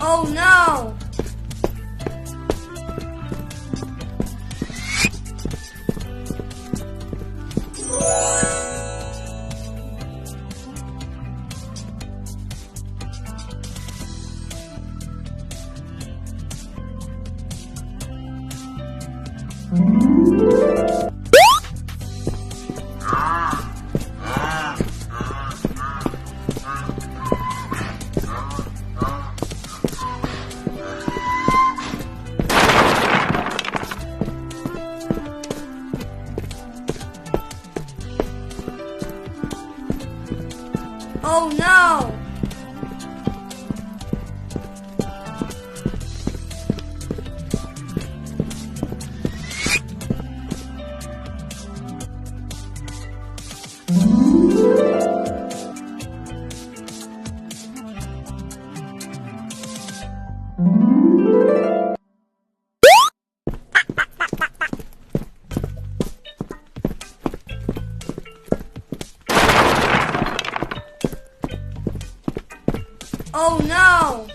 Oh no! Oh no! Oh no!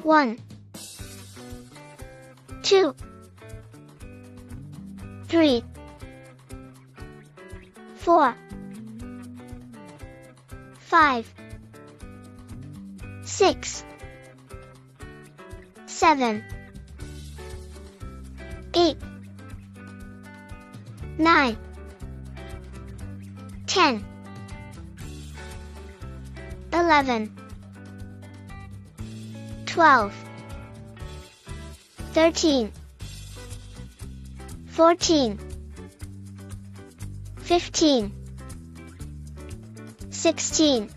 1, 2, 3, 4, 5, 6, 7, 8, 9, 10, 11, 12, 13, 14, 15, 16,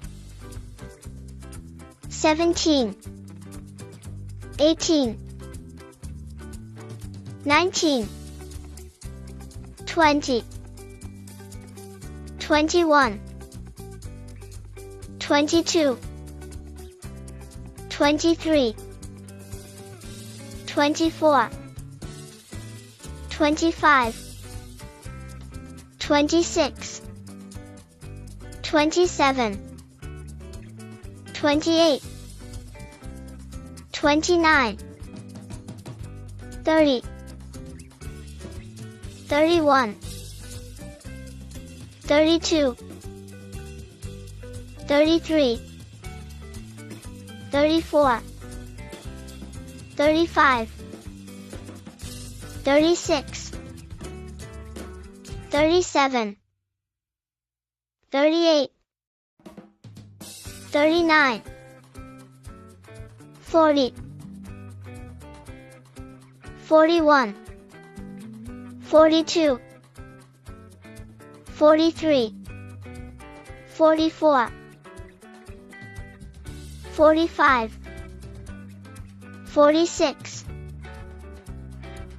17, 18, 19, 20, 21, 22, 23, 24, 25, 26, 27, 28, 29, 30, 31, 32, 33, 34, 35, 36, 37, 38, 39, 40, 41, 42, 43, 44, 45, 46,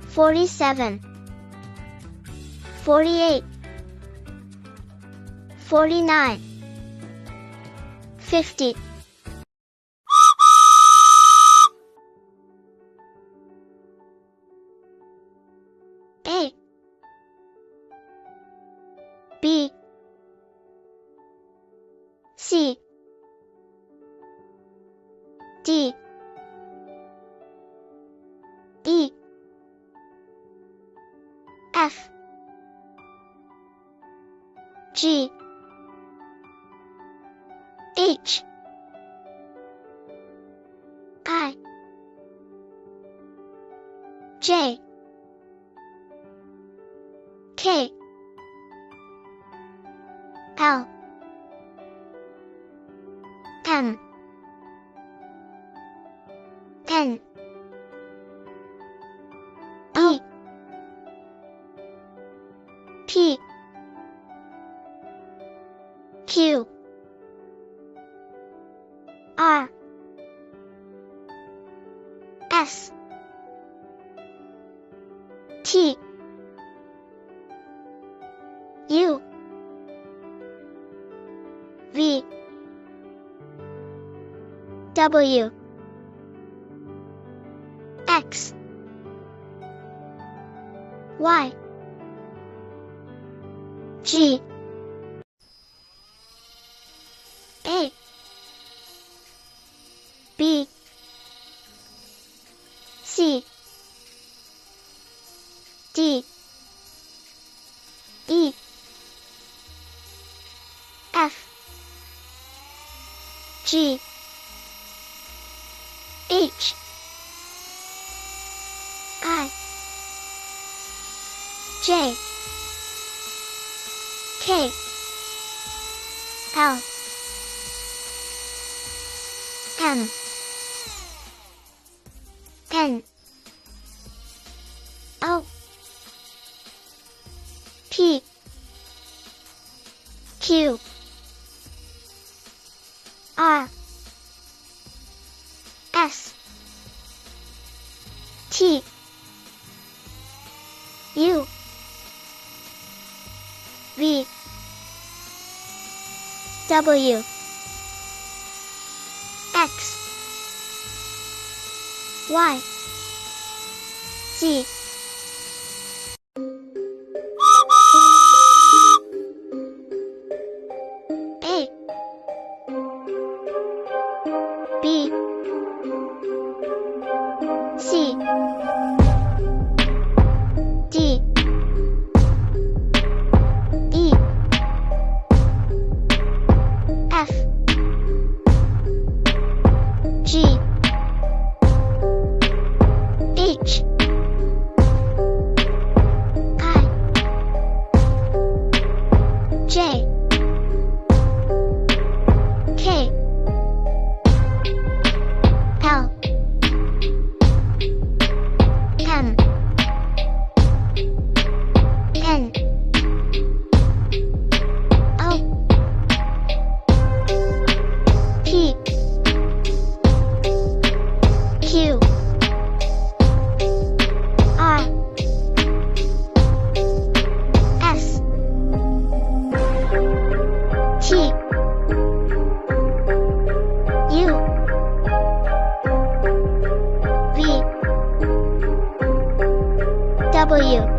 47, 48, 49, 50. A, B, C, D, E, F, G, H, I, J, K, L, M, N, O, P, Q, R, S, T, W X Y G A B C D E F G H I J K L M N O P Q R S T U V W X Y Z A B C D E F G H I J K L M N O P Q R S T U V W